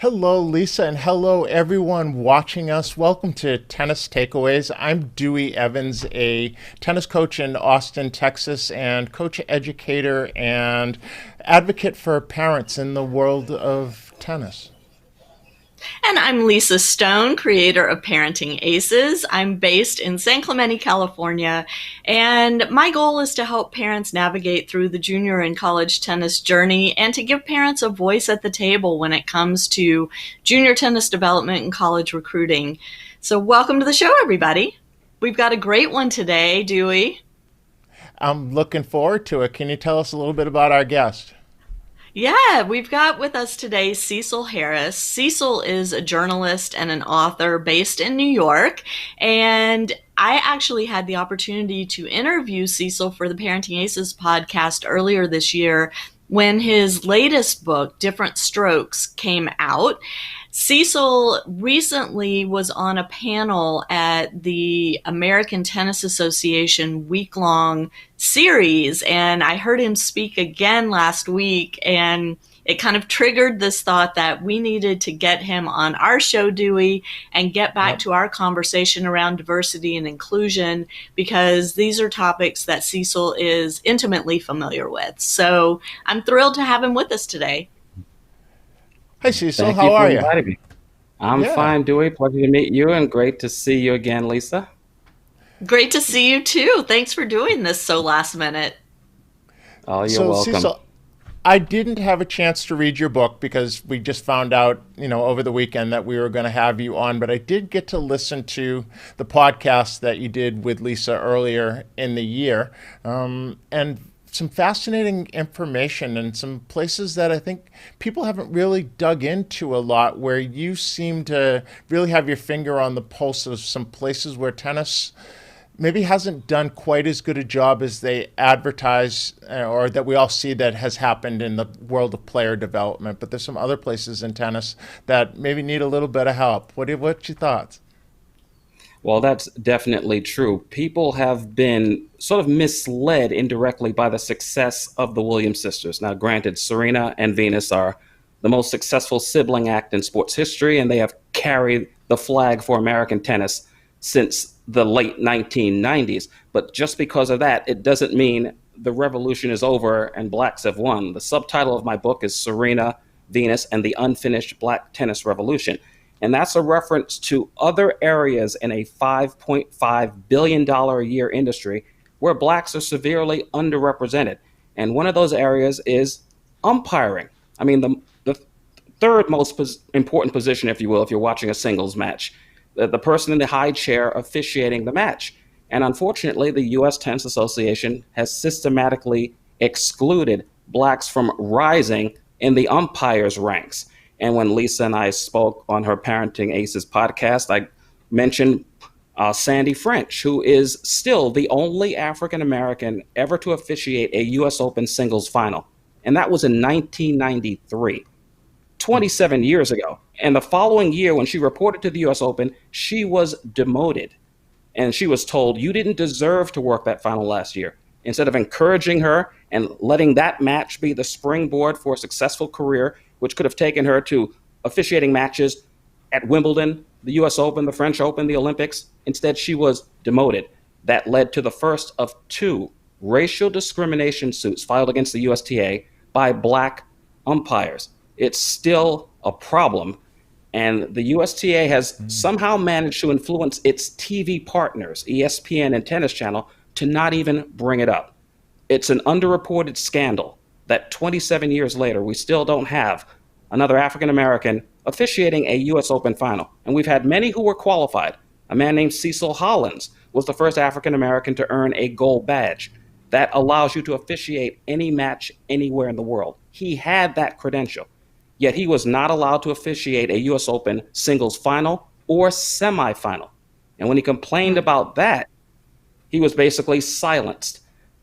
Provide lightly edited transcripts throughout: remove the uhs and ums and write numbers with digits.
Hello, Lisa, and hello, everyone watching us. Welcome to Tennis Takeaways. I'm Duey Evans, a tennis coach in Austin, Texas, and coach, educator, and advocate for parents in the world of tennis. And I'm Lisa Stone, creator of Parenting Aces. I'm based in San Clemente, California, and my goal is to help parents navigate through the junior and college tennis journey and to give parents a voice at the table when it comes to junior tennis development and college recruiting. So, welcome to the show, everybody. We've got a great one today, Dewey. I'm looking forward to it. Can you tell us a little bit about our guest? Yeah, we've got with us today Cecil Harris. Cecil is a journalist and an author based in New York. And I actually had the opportunity to interview Cecil for the Parenting Aces podcast earlier this year when his latest book, Different Strokes, came out. Cecil recently was on a panel at the American Tennis Association week-long series, and I heard him speak again last week, and it kind of triggered this thought that we needed to get him on our show, Dewey, and get back Yep. to our conversation around diversity and inclusion, because these are topics that Cecil is intimately familiar with. So I'm thrilled to have him with us today. Hi, Cecil. Thank you How for are you? inviting me. I'm Yeah. fine, Dewey. Pleasure to meet you and great to see you again, Lisa. Great to see you too. Thanks for doing this so last minute. Oh, you're So, welcome. Cecil, I didn't have a chance to read your book because we just found out, over the weekend that we were going to have you on, but I did get to listen to the podcast that you did with Lisa earlier in the year, and some fascinating information and some places that I think people haven't really dug into a lot, where you seem to really have your finger on the pulse of some places where tennis maybe hasn't done quite as good a job as they advertise, or that we all see that has happened in the world of player development. But there's some other places in tennis that maybe need a little bit of help. What's your thoughts? Well, that's definitely true. People have been sort of misled indirectly by the success of the Williams sisters. Now, granted, Serena and Venus are the most successful sibling act in sports history, and they have carried the flag for American tennis since the late 1990s. But just because of that, it doesn't mean the revolution is over and blacks have won. The subtitle of my book is Serena, Venus, and the Unfinished Black Tennis Revolution. And that's a reference to other areas in a $5.5 billion a year industry where blacks are severely underrepresented. And one of those areas is umpiring. I mean, the third most important position, if you will, if you're watching a singles match, the person in the high chair officiating the match. And unfortunately, the U.S. Tennis Association has systematically excluded blacks from rising in the umpires' ranks. And when Lisa and I spoke on her Parenting Aces podcast, I mentioned Sandy French, who is still the only African American ever to officiate a U.S. Open singles final. And that was in 1993, 27 years ago. And the following year, when she reported to the U.S. Open, she was demoted. And she was told, you didn't deserve to work that final last year. Instead of encouraging her and letting that match be the springboard for a successful career, which could have taken her to officiating matches at Wimbledon, the US Open, the French Open, the Olympics, instead she was demoted. That led to the first of two racial discrimination suits filed against the USTA by black umpires. It's still a problem. And the USTA has somehow managed to influence its TV partners, ESPN and Tennis Channel, to not even bring it up. It's an underreported scandal that 27 years later, we still don't have another African American officiating a U.S. Open final. And we've had many who were qualified. A man named Cecil Hollins was the first African American to earn a gold badge that allows you to officiate any match anywhere in the world. He had that credential, yet he was not allowed to officiate a U.S. Open singles final or semifinal. And when he complained about that, he was basically silenced.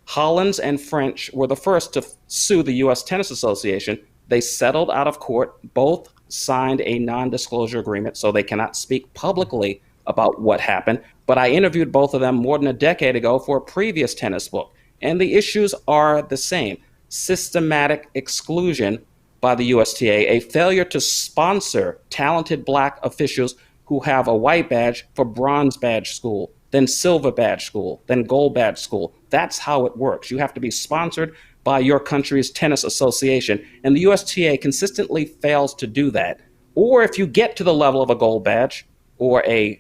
Hollins and French were the first to sue the U.S. Tennis Association. They settled out of court. Both signed a non-disclosure agreement, so they cannot speak publicly about what happened. But I interviewed both of them more than a decade ago for a previous tennis book, and the issues are the same. Systematic exclusion by the USTA, a failure to sponsor talented black officials who have a white badge for bronze badge school, then silver badge school, then gold badge school. That's how it works. You have to be sponsored by your country's tennis association, and the USTA consistently fails to do that. Or if you get to the level of a gold badge or a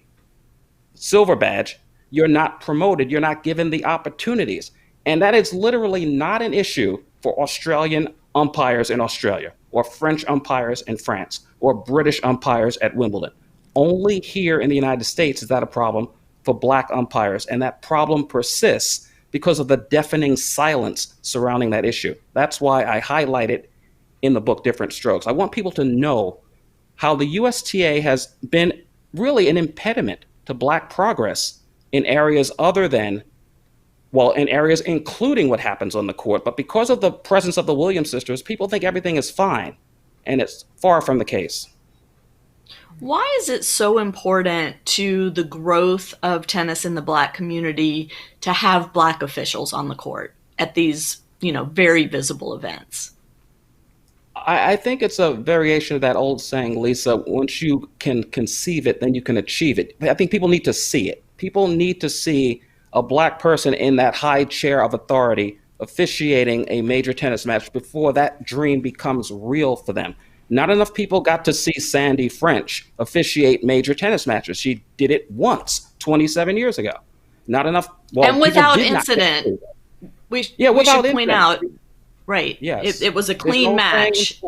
silver badge, you're not promoted, you're not given the opportunities. And that is literally not an issue for Australian umpires in Australia, or French umpires in France, or British umpires at Wimbledon. Only here in the United States is that a problem for black umpires, and that problem persists because of the deafening silence surrounding that issue. That's why I highlight it in the book Different Strokes. I want people to know how the USTA has been really an impediment to black progress in areas other than, well, in areas including what happens on the court. But because of the presence of the Williams sisters, people think everything is fine, and it's far from the case. Why is it so important to the growth of tennis in the black community to have black officials on the court at these, very visible events? I think it's a variation of that old saying, Lisa, once you can conceive it, then you can achieve it. I think people need to see it. People need to see a black person in that high chair of authority officiating a major tennis match before that dream becomes real for them. Not enough people got to see Sandy French officiate major tennis matches. She did it once, 27 years ago. Not enough. Well, and without incident. We should point out, right, yes, it was a clean match.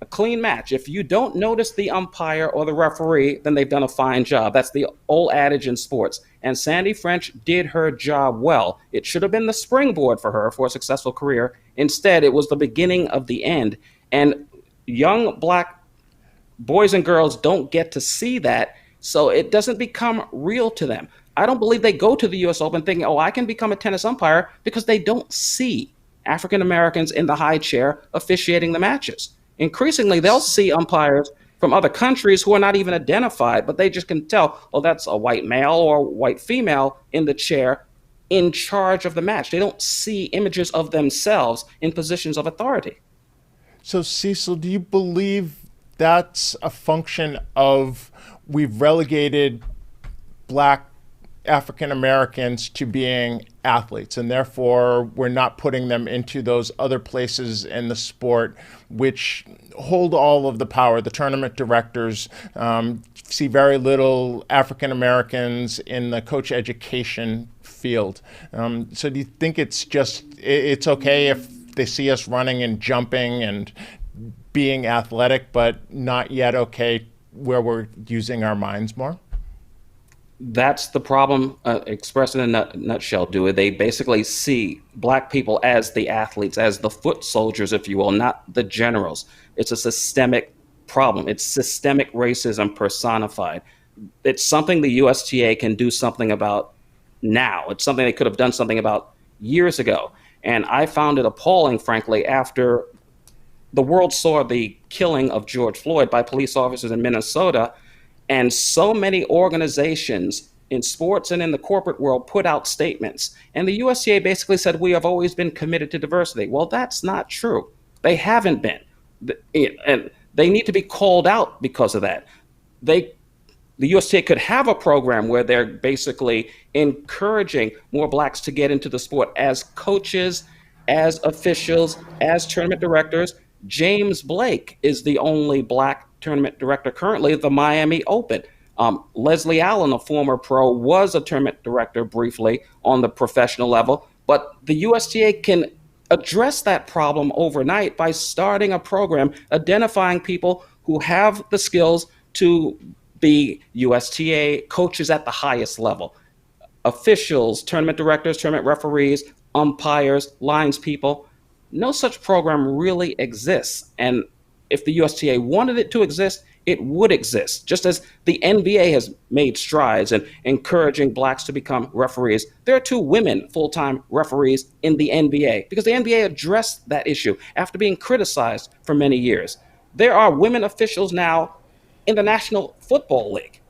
A clean match. If you don't notice the umpire or the referee, then they've done a fine job. That's the old adage in sports. And Sandy French did her job well. It should have been the springboard for her for a successful career. Instead, it was the beginning of the end. And young black boys and girls don't get to see that, so it doesn't become real to them. I don't believe they go to the US Open thinking, I can become a tennis umpire, because they don't see African Americans in the high chair officiating the matches. Increasingly, they'll see umpires from other countries who are not even identified, but they just can tell, that's a white male or a white female in the chair in charge of the match. They don't see images of themselves in positions of authority. So, Cecil, do you believe that's a function of we've relegated black African Americans to being athletes, and therefore we're not putting them into those other places in the sport which hold all of the power? The tournament directors see very little African Americans in the coach education field. So do you think it's okay if they see us running and jumping and being athletic, but not yet okay where we're using our minds more? That's the problem expressed in a nutshell, Dewey. They basically see black people as the athletes, as the foot soldiers, if you will, not the generals. It's a systemic problem. It's systemic racism personified. It's something the USTA can do something about now. It's something they could have done something about years ago. And I found it appalling, frankly, after the world saw the killing of George Floyd by police officers in Minnesota. And so many organizations in sports and in the corporate world put out statements. And the USTA basically said, we have always been committed to diversity. Well, that's not true. They haven't been. And they need to be called out because of that. The USTA could have a program where they're basically encouraging more blacks to get into the sport as coaches, as officials, as tournament directors. James Blake is the only black tournament director currently at the Miami Open. Leslie Allen, a former pro, was a tournament director briefly on the professional level, but the USTA can address that problem overnight by starting a program identifying people who have the skills to be USTA coaches at the highest level. Officials, tournament directors, tournament referees, umpires, lines people. No such program really exists. And if the USTA wanted it to exist, it would exist. Just as the NBA has made strides in encouraging blacks to become referees, there are 2 women full-time referees in the NBA because the NBA addressed that issue after being criticized for many years. There are women officials now in the National Football League.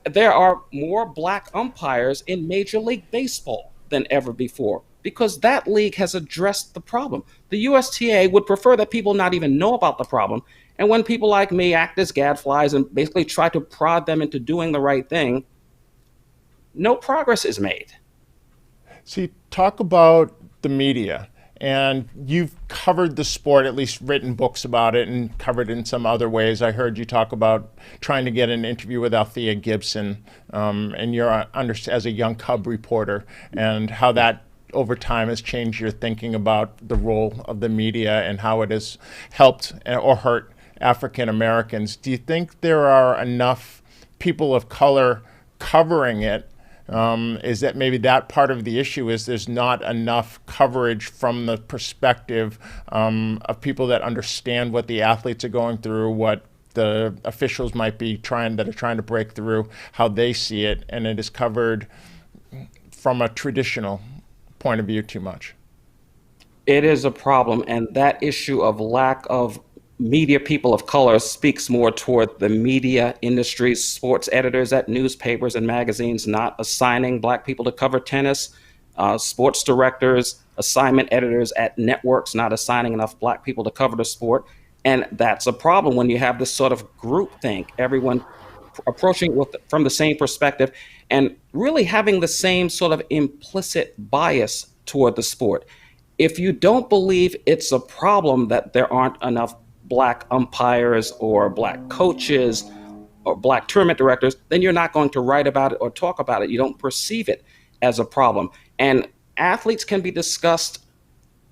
There are more black umpires in Major League Baseball than ever before. because that league has addressed the problem. The USTA would prefer that people not even know about the problem. And when people like me act as gadflies and basically try to prod them into doing the right thing, no progress is made. See, talk about the media. And you've covered the sport, at least written books about it, and covered in some other ways. I heard you talk about trying to get an interview with Althea Gibson, and you're as a young cub reporter, and how that over time has changed your thinking about the role of the media and how it has helped or hurt African Americans. Do you think there are enough people of color covering it? Is that maybe that part of the issue is there's not enough coverage from the perspective of people that understand what the athletes are going through, what the officials might be trying to break through, how they see it, and it is covered from a traditional point of view too much. It is a problem, and that issue of lack of media people of color speaks more toward the media industry, sports editors at newspapers and magazines not assigning Black people to cover tennis, sports directors, assignment editors at networks not assigning enough Black people to cover the sport. And that's a problem when you have this sort of groupthink, everyone approaching from the same perspective and really having the same sort of implicit bias toward the sport. If you don't believe it's a problem that there aren't enough Black umpires or Black coaches or Black tournament directors, then you're not going to write about it or talk about it. You don't perceive it as a problem. And athletes can be discussed,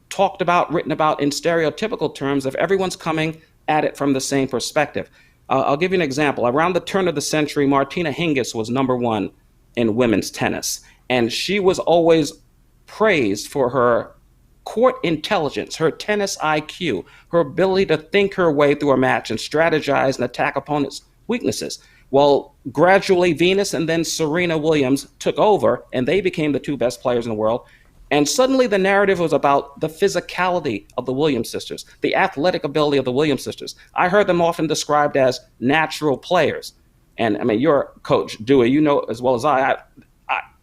talked about, written about in stereotypical terms if everyone's coming at it from the same perspective. I'll give you an example. Around the turn of the century, Martina Hingis was #1 in women's tennis. And she was always praised for her court intelligence, her tennis IQ, her ability to think her way through a match and strategize and attack opponents' weaknesses. Well, gradually Venus and then Serena Williams took over, and they became the two best players in the world. And suddenly the narrative was about the physicality of the Williams sisters, the athletic ability of the Williams sisters. I heard them often described as natural players. And I mean, you're Coach Duey, you know as well as I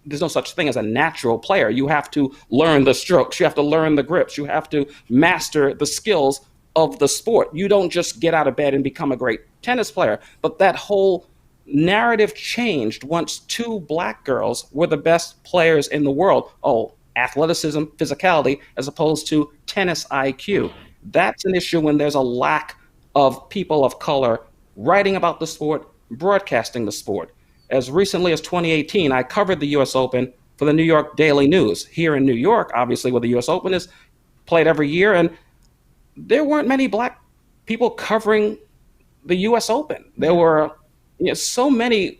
there's no such thing as a natural player. You have to learn the strokes. You have to learn the grips. You have to master the skills of the sport. You don't just get out of bed and become a great tennis player. But that whole narrative changed once two Black girls were the best players in the world. Oh, athleticism, physicality, as opposed to tennis IQ. That's an issue when there's a lack of people of color writing about the sport, broadcasting the sport. As recently as 2018, I covered the U.S. Open for the New York Daily News here in New York, obviously, where the U.S. Open is played every year. And there weren't many Black people covering the U.S. Open. There were so many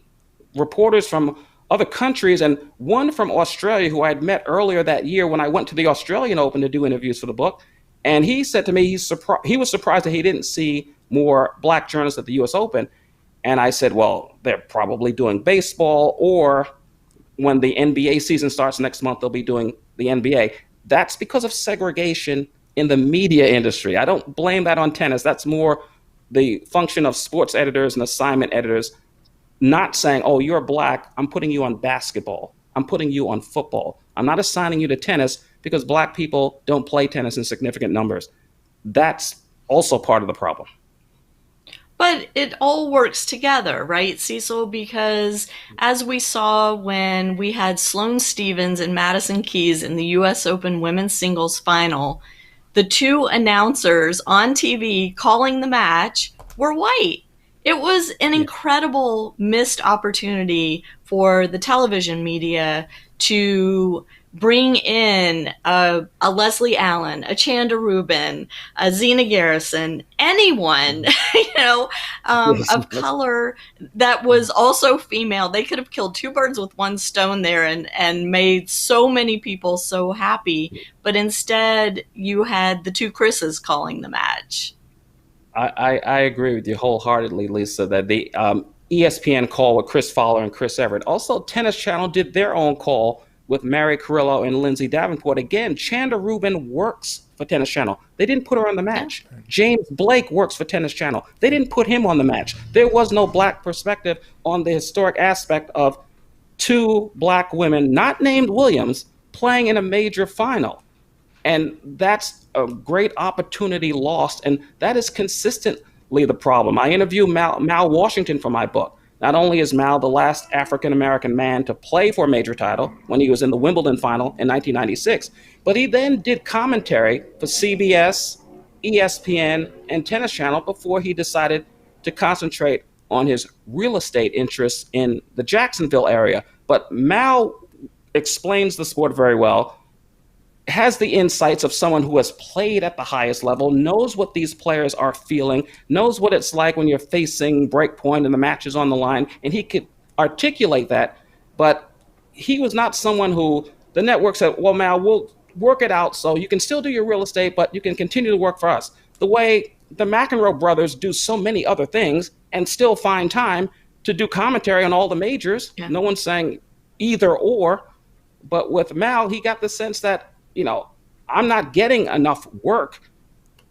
reporters from other countries, and one from Australia who I had met earlier that year when I went to the Australian Open to do interviews for the book. And he said to me he was surprised that he didn't see more Black journalists at the U.S. Open. And I said, well, they're probably doing baseball, or when the NBA season starts next month, they'll be doing the NBA. That's because of segregation in the media industry. I don't blame that on tennis. That's more the function of sports editors and assignment editors not saying, oh, you're Black, I'm putting you on basketball. I'm putting you on football. I'm not assigning you to tennis because Black people don't play tennis in significant numbers. That's also part of the problem. But it all works together, right, Cecil? Because as we saw when we had Sloane Stephens and Madison Keys in the U.S. Open women's singles final, the two announcers on TV calling the match were white. It was an incredible missed opportunity for the television media to bring in a Leslie Allen, a Chanda Rubin, a Zena Garrison, anyone, of color that was also female. They could have killed two birds with one stone there and made so many people so happy. But instead, you had the two Chris's calling the match. I agree with you wholeheartedly, Lisa, that the ESPN call with Chris Fowler and Chris Everett. Also, Tennis Channel did their own call with Mary Carrillo and Lindsay Davenport. Again, Chanda Rubin works for Tennis Channel. They didn't put her on the match. James Blake works for Tennis Channel. They didn't put him on the match. There was no Black perspective on the historic aspect of two Black women, not named Williams, playing in a major final. And that's a great opportunity lost. And that is consistently the problem. I interview Mal Washington for my book. Not only is Mal the last African American man to play for a major title when he was in the Wimbledon final in 1996, but he then did commentary for CBS, ESPN, and Tennis Channel before he decided to concentrate on his real estate interests in the Jacksonville area. But Mal explains the sport very well, has the insights of someone who has played at the highest level, knows what these players are feeling, knows what it's like when you're facing break point and the match is on the line, and he could articulate that. But he was not someone who the network said, well, Mal, we'll work it out so you can still do your real estate, but you can continue to work for us. The way the McEnroe brothers do so many other things and still find time to do commentary on all the majors. Yeah. No one's saying either or. But with Mal, he got the sense that, I'm not getting enough work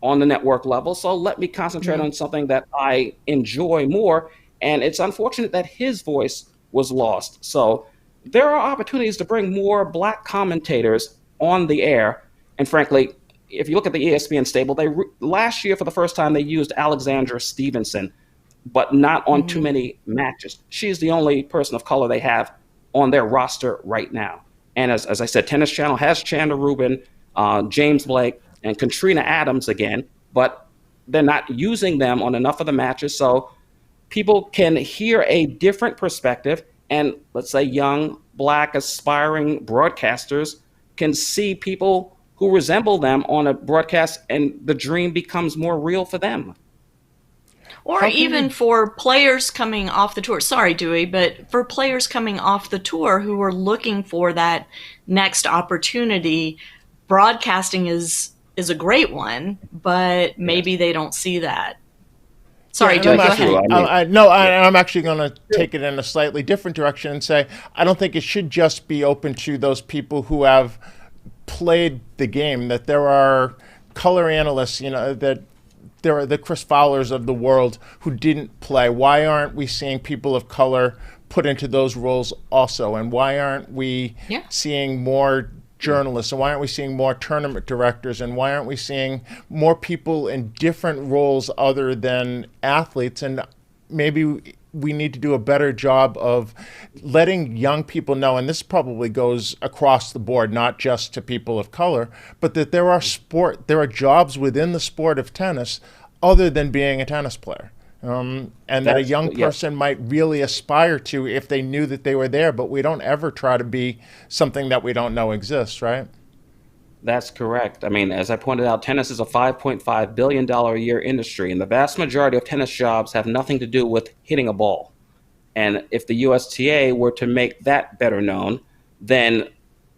on the network level, so let me concentrate on something that I enjoy more. And it's unfortunate that his voice was lost. So there are opportunities to bring more Black commentators on the air. And frankly, if you look at the ESPN stable, last year for the first time they used Alexandra Stevenson, but not on too many matches. She's the only person of color they have on their roster right now. And as I said, Tennis Channel has Chanda Rubin, James Blake, and Katrina Adams again, but they're not using them on enough of the matches. So people can hear a different perspective. And let's say young, Black, aspiring broadcasters can see people who resemble them on a broadcast, and the dream becomes more real for them. Or even for players coming off the tour. Sorry, Duey, but for players coming off the tour who are looking for that next opportunity, broadcasting is a great one, but maybe they don't see that. Sorry, Duey, go ahead. I'm actually going to take it in a slightly different direction and say I don't think it should just be open to those people who have played the game, that there are color analysts, that there are the Chris Fowlers of the world who didn't play. Why aren't we seeing people of color put into those roles also? And why aren't we seeing more journalists? And why aren't we seeing more tournament directors? And why aren't we seeing more people in different roles other than athletes? And maybe we need to do a better job of letting young people know, and this probably goes across the board, not just to people of color, but that there are jobs within the sport of tennis other than being a tennis player. And that a young person might really aspire to if they knew that they were there, but we don't ever try to be something that we don't know exists, right? That's correct. I mean, as I pointed out, tennis is a $5.5 billion a year industry, and the vast majority of tennis jobs have nothing to do with hitting a ball. And if the USTA were to make that better known, then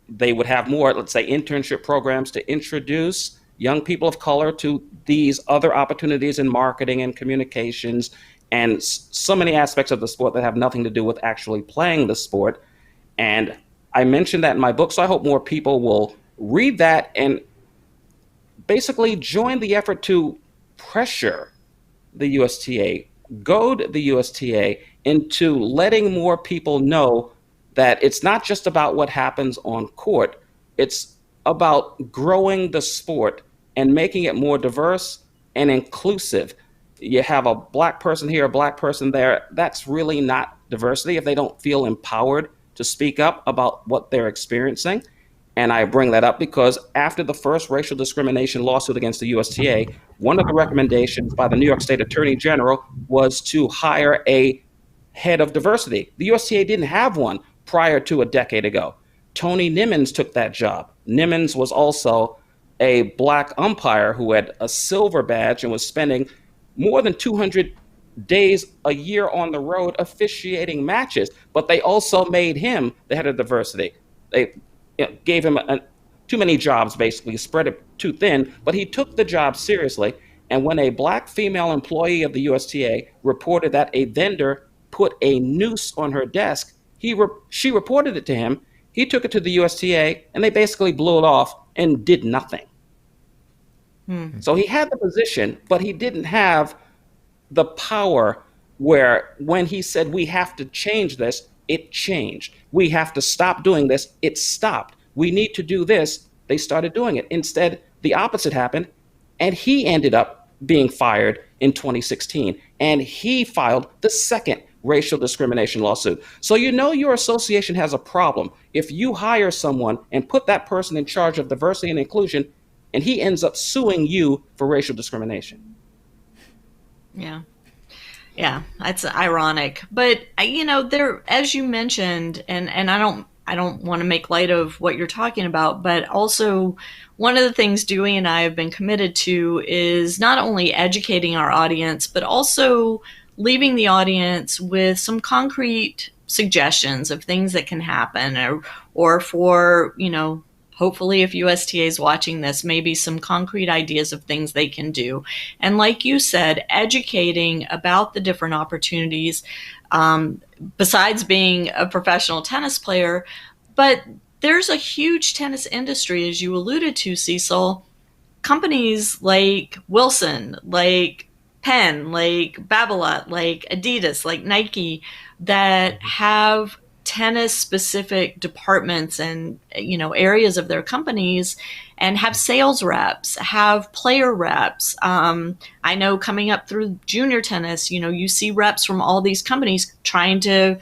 they would have more, let's say, internship programs to introduce young people of color to these other opportunities in marketing and communications and so many aspects of the sport that have nothing to do with actually playing the sport. And I mentioned that in my book, so I hope more people will read that and basically join the effort to pressure the USTA, goad the USTA into letting more people know that it's not just about what happens on court, it's about growing the sport and making it more diverse and inclusive. You have a Black person here, a Black person there, that's really not diversity if they don't feel empowered to speak up about what they're experiencing. And I bring that up because after the first racial discrimination lawsuit against the USTA, one of the recommendations by the New York State Attorney General was to hire a head of diversity. The USTA didn't have one prior to a decade ago. Tony Nimmons took that job. Nimmons was also a Black umpire who had a silver badge and was spending more than 200 days a year on the road officiating matches. But they also made him the head of diversity. They gave him too many jobs, basically, spread it too thin, but he took the job seriously. And when a Black female employee of the USTA reported that a vendor put a noose on her desk, she reported it to him, he took it to the USTA, and they basically blew it off and did nothing. So he had the position, but he didn't have the power where when he said, we have to change this, it changed. We have to stop doing this, it stopped. we need to do this, they started doing it. Instead, the opposite happened, and he ended up being fired in 2016. And he filed the second racial discrimination lawsuit. So you know your association has a problem if you hire someone and put that person in charge of diversity and inclusion, and he ends up suing you for racial discrimination. Yeah. Yeah, that's ironic. But there, as you mentioned, and I don't want to make light of what you're talking about, but also one of the things Dewey and I have been committed to is not only educating our audience, but also leaving the audience with some concrete suggestions of things that can happen, or for, hopefully if USTA is watching this, maybe some concrete ideas of things they can do. And like you said, educating about the different opportunities, besides being a professional tennis player. But there's a huge tennis industry, as you alluded to, Cecil. Companies like Wilson, like Penn, like Babolat, like Adidas, like Nike, that have tennis specific departments and areas of their companies, and have sales reps, have player reps. I know coming up through junior tennis, you see reps from all these companies trying to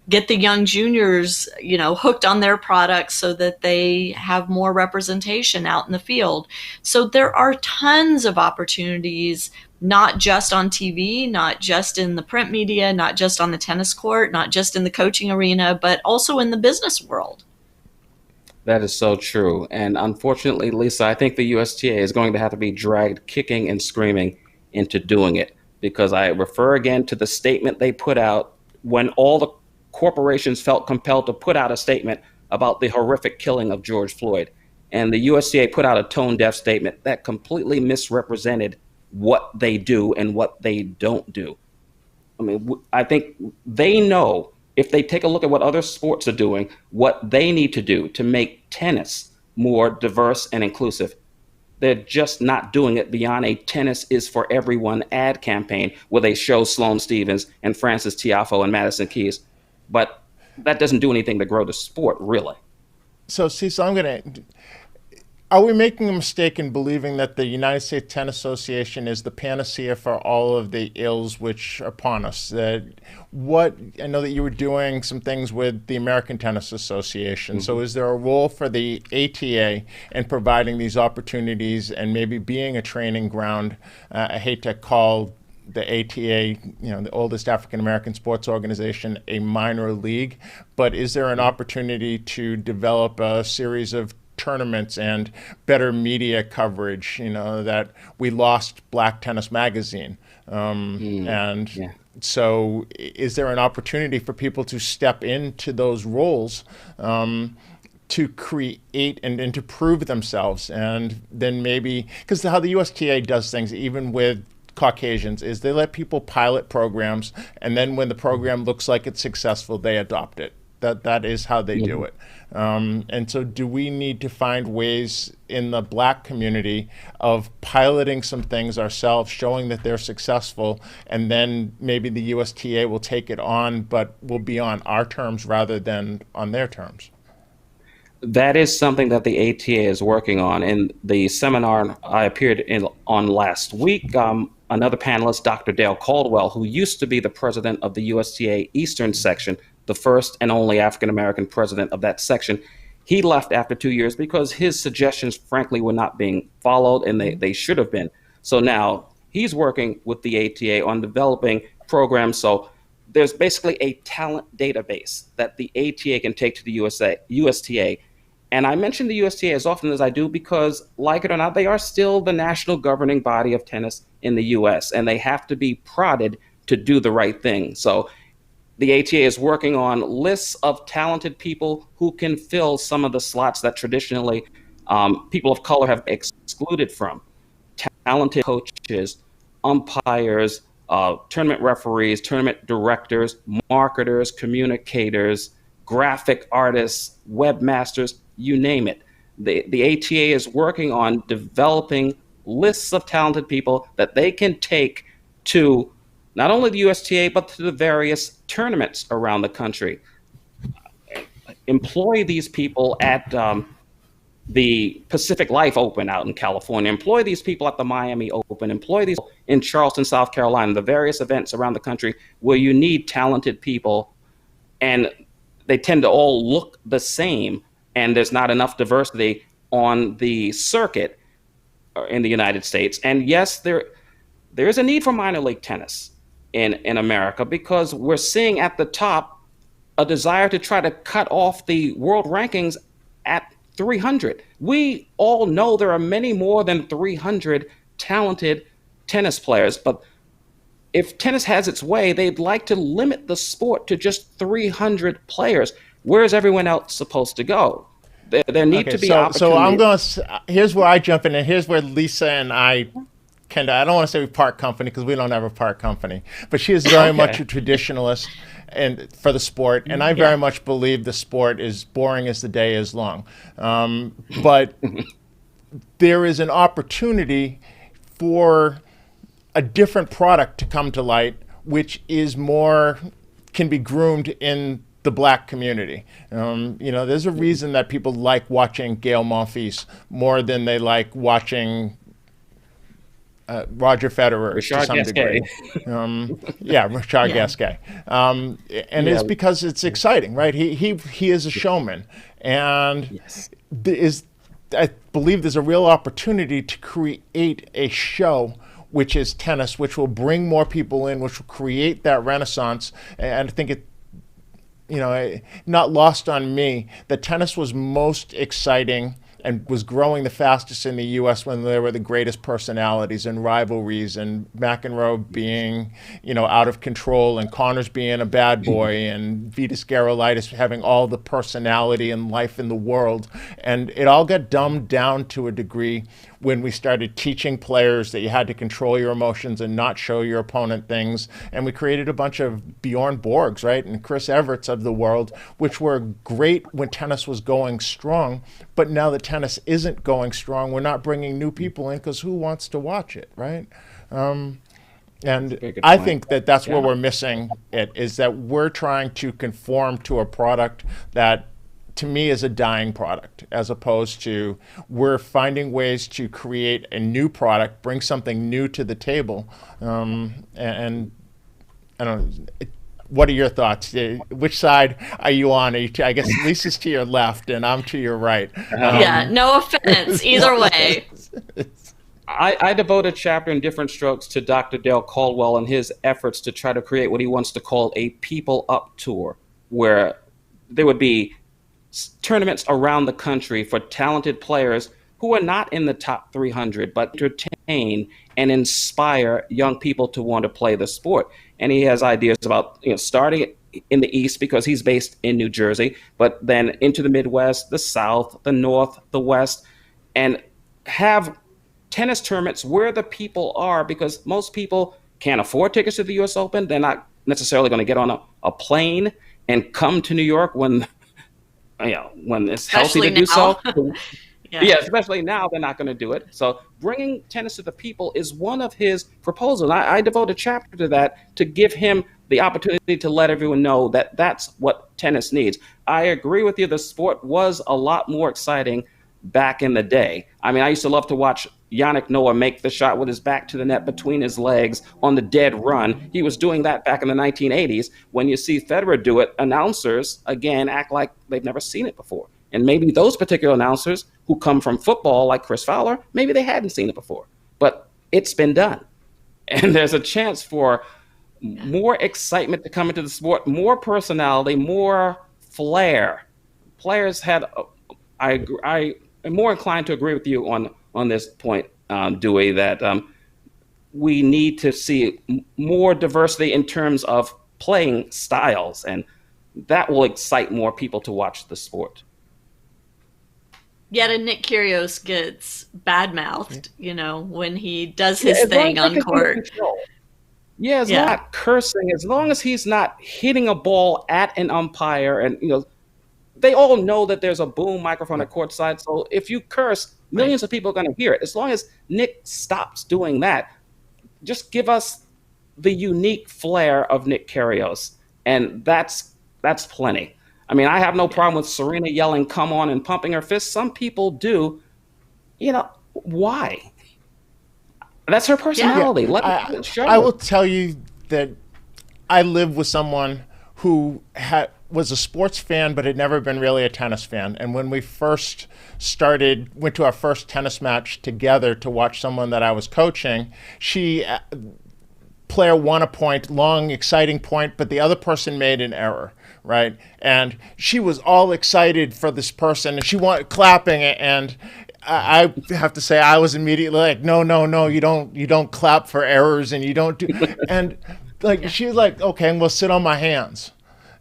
get the young juniors, hooked on their products so that they have more representation out in the field. So there are tons of opportunities, not just on TV, not just in the print media, not just on the tennis court, not just in the coaching arena, but also in the business world. That is so true. And unfortunately, Lisa, I think the USTA is going to have to be dragged kicking and screaming into doing it, because I refer again to the statement they put out when all the corporations felt compelled to put out a statement about the horrific killing of George Floyd. And the USTA put out a tone-deaf statement that completely misrepresented what they do and what they don't do. I mean, I think they know, if they take a look at what other sports are doing, what they need to do to make tennis more diverse and inclusive. They're just not doing it beyond a tennis is for everyone ad campaign where they show Sloane Stephens and Francis Tiafoe and Madison Keys. But that doesn't do anything to grow the sport, really. So, Cecil, are we making a mistake in believing that the United States Tennis Association is the panacea for all of the ills which are upon us? I know that you were doing some things with the American Tennis Association. Mm-hmm. So is there a role for the ATA in providing these opportunities and maybe being a training ground? I hate to call the ATA, the oldest African-American sports organization, a minor league, but is there an opportunity to develop a series of tournaments and better media coverage? That we lost Black Tennis Magazine. So is there an opportunity for people to step into those roles to create and to prove themselves? And then maybe, because how the USTA does things, even with Caucasians, is they let people pilot programs, and then when the program looks like it's successful, they adopt it. That is how they do it. And so do we need to find ways in the Black community of piloting some things ourselves, showing that they're successful, and then maybe the USTA will take it on, but will be on our terms rather than on their terms? That is something that the ATA is working on. In the seminar I appeared on last week, another panelist, Dr. Dale Caldwell, who used to be the president of the USTA Eastern section, the first and only African-American president of that section, he left after 2 years because his suggestions, frankly, were not being followed, and they should have been. So now he's working with the ATA on developing programs. So there's basically a talent database that the ATA can take to the USTA. And I mention the USTA as often as I do because, like it or not, they are still the national governing body of tennis in the US, and they have to be prodded to do the right thing. So the ATA is working on lists of talented people who can fill some of the slots that traditionally people of color have excluded from. Talented coaches, umpires, tournament referees, tournament directors, marketers, communicators, graphic artists, webmasters, you name it. The ATA is working on developing lists of talented people that they can take to not only the USTA, but to the various tournaments around the country. employ these people at the Pacific Life Open out in California, employ these people at the Miami Open, employ these in Charleston, South Carolina, the various events around the country where you need talented people, and they tend to all look the same, and there's not enough diversity on the circuit in the United States. And yes, there is a need for minor league tennis in America, because we're seeing at the top a desire to try to cut off the world rankings at 300. We all know there are many more than 300 talented tennis players, but if tennis has its way, they'd like to limit the sport to just 300 players. Where is everyone else supposed to go? There need to be opportunities. So I'm going to, here's where I jump in, and here's where Lisa and I I don't want to say we part company, because we don't have a part company, but she is very much a traditionalist and for the sport, and I very much believe the sport is boring as the day is long. But there is an opportunity for a different product to come to light, which is more, can be groomed in the black community. There's a reason that people like watching Gail Monfils more than they like watching Roger Federer Richard to some degree. Richard Gasquet. And it's because it's exciting, right? He is a showman. And I believe there's a real opportunity to create a show which is tennis, which will bring more people in, which will create that renaissance. And I think not lost on me that tennis was most exciting and was growing the fastest in the U.S. when there were the greatest personalities and rivalries, and McEnroe being, out of control, and Connors being a bad boy, and Vitas Gerulaitis having all the personality and life in the world. And it all got dumbed down to a degree when we started teaching players that you had to control your emotions and not show your opponent things. And we created a bunch of Bjorn Borgs, right, and Chris Everts of the world, which were great when tennis was going strong. But now that tennis isn't going strong, we're not bringing new people in, because who wants to watch it, right? And I think that that's where we're missing it, is that we're trying to conform to a product that, to me, is a dying product, as opposed to we're finding ways to create a new product, bring something new to the table. And I don't know, what are your thoughts? Which side are you on? I guess Lisa's to your left and I'm to your right. No offense, either way. I devote a chapter in Different Strokes to Dr. Dale Caldwell and his efforts to try to create what he wants to call a People Up Tour, where there would be tournaments around the country for talented players who are not in the top 300, but entertain and inspire young people to want to play the sport. And he has ideas about starting in the East, because he's based in New Jersey, but then into the Midwest, the South, the North, the West, and have tennis tournaments where the people are, because most people can't afford tickets to the U.S. Open. They're not necessarily going to get on a plane and come to New York when it's healthy to do so. Especially now, they're not going to do it. So bringing tennis to the people is one of his proposals. I devote a chapter to that, to give him the opportunity to let everyone know that that's what tennis needs. I agree with you. The sport was a lot more exciting back in the day. I mean, I used to love to watch Yannick Noah make the shot with his back to the net between his legs on the dead run. He was doing that back in the 1980s. When you see Federer do it, announcers, again, act like they've never seen it before. And maybe those particular announcers who come from football, like Chris Fowler, maybe they hadn't seen it before. But it's been done. And there's a chance for more excitement to come into the sport, more personality, more flair. Players had, I am more inclined to agree with you on this point, Duey, that we need to see more diversity in terms of playing styles, and that will excite more people to watch the sport. Yet, Nick Kyrgios gets bad-mouthed, when he does his thing on court. Not cursing, as long as he's not hitting a ball at an umpire, and they all know that there's a boom microphone at courtside. So if you curse, millions of people are going to hear it. As long as Nick stops doing that, just give us the unique flair of Nick Kyrgios, and that's plenty. I mean, I have no problem with Serena yelling, come on, and pumping her fist. Some people do. Why? That's her Yeah. Yeah, personality. Let I her I show will it. tell you that I lived with someone who was a sports fan but had never been really a tennis fan. And when we first went to our first tennis match together to watch someone that I was coaching, she player won a point, long, exciting point, but the other person made an error, right? And she was all excited for this person, and she wanted clapping, and I have to say I was immediately like, no, no, no, you don't clap for errors, and you don't do, and like Yeah. she was like, okay, and we'll sit on my hands,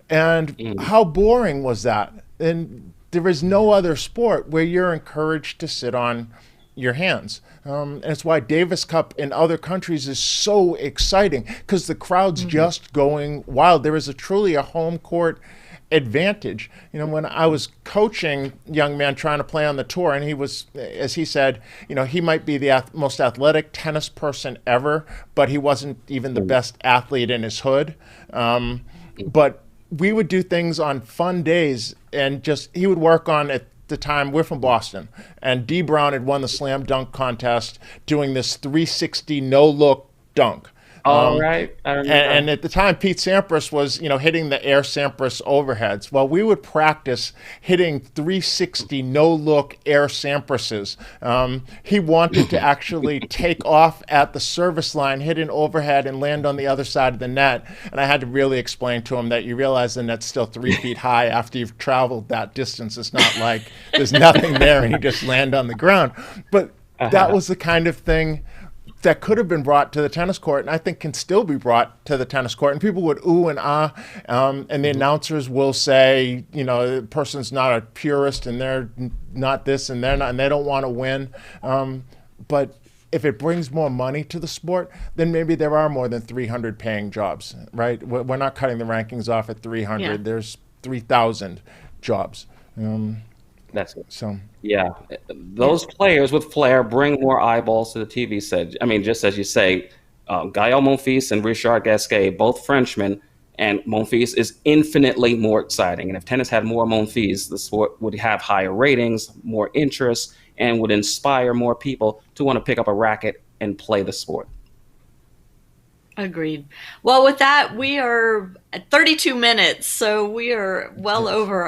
and Mm. how boring was that? And there is no other sport where you're encouraged to sit on your hands. And it's why Davis Cup in other countries is so exciting because the crowd's just going wild. There is truly a home court advantage. When I was coaching a young man trying to play on the tour, and he was, as he said, he might be the most athletic tennis person ever, but he wasn't even the best athlete in his hood. But we would do things on fun days, and just he would work on at the time we're from Boston, and D Brown had won the slam dunk contest doing this 360 no look dunk. All right. I And remember. at the time, Pete Sampras was, hitting the air Sampras overheads. Well, we would practice hitting 360 no-look air Samprases. He wanted to actually take off at the service line, hit an overhead, and land on the other side of the net. And I had to really explain to him that you realize the net's still 3 feet high after you've traveled that distance. It's not like there's nothing there and you just land on the ground. But that was the kind of thing that could have been brought to the tennis court, and I think can still be brought to the tennis court. And people would ooh and ah, and the announcers will say, the person's not a purist, and they're not this, and they're not, and they don't want to win. But if it brings more money to the sport, then maybe there are more than 300 paying jobs, right? We're not cutting the rankings off at Yeah. 300. There's 3,000 jobs. That's it. So Yeah. Yeah. Those players with flair bring more eyeballs to the TV set. I mean, just as you say, Gael Monfils and Richard Gasquet, both Frenchmen, and Monfils is infinitely more exciting. And if tennis had more Monfils, the sport would have higher ratings, more interest, and would inspire more people to want to pick up a racket and play the sport. Agreed. Well, with that, we are at 32 minutes, so we are well over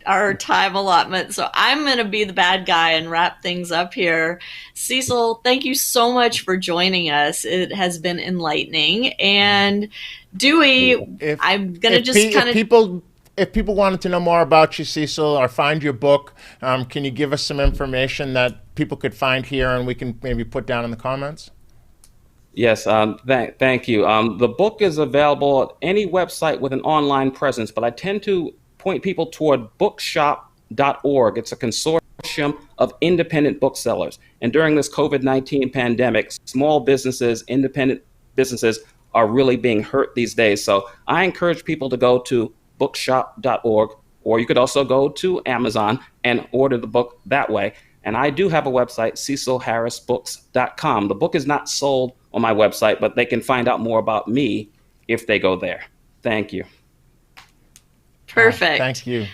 our time allotment. So I'm going to be the bad guy and wrap things up here. Cecil, thank you so much for joining us. It has been enlightening. And Dewey, if I'm going to if just pe- kind of if people wanted to know more about you, Cecil, or find your book, can you give us some information that people could find here and we can maybe put down in the comments? Yes, thank you. The book is available at any website with an online presence, but I tend to point people toward bookshop.org. It's a consortium of independent booksellers. And during this COVID-19 pandemic, small businesses, independent businesses are really being hurt these days. So I encourage people to go to bookshop.org, or you could also go to Amazon and order the book that way. And I do have a website, cecilharrisbooks.com. The book is not sold on my website, but they can find out more about me if they go there. Thank you. perfect. Thank you.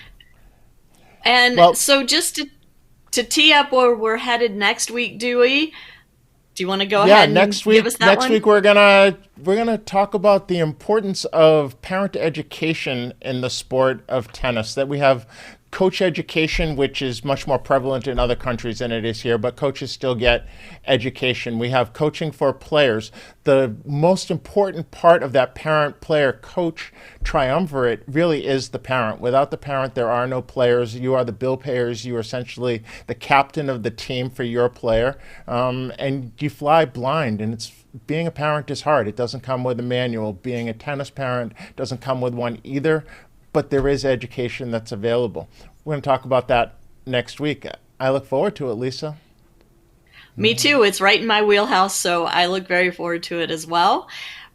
And Well, so just to tee up where we're headed next week, Dewey, do you want to go yeah, ahead and give us that next one? week we're gonna talk about the importance of parent education in the sport of tennis. That we have coach education, which is much more prevalent in other countries than it is here, but coaches still get education. We have coaching for players. The most important part of that parent player coach triumvirate really is the parent. Without the parent, there are no players. You are the bill payers. You are essentially the captain of the team for your player, and you fly blind. And it's being a parent is hard. It doesn't come with a manual. Being a tennis parent doesn't come with one either, but there is education that's available. We're going to talk about that next week. I look forward to it, Lisa. Me too. It's right in my wheelhouse, so I look very forward to it as well.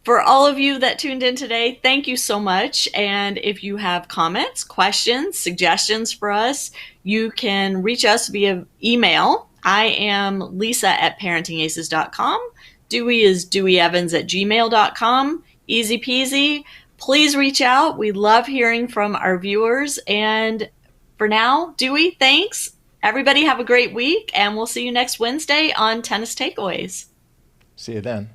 For all of you that tuned in today, thank you so much. And if you have comments, questions, suggestions for us, you can reach us via email. I am Lisa at parentingaces.com. Dewey is deweyevans at gmail.com. Easy peasy. please reach out. We love hearing from our viewers. And for now, Duey, thanks. Everybody have a great week, and we'll see you next Wednesday on Tennis Takeaways. See you then.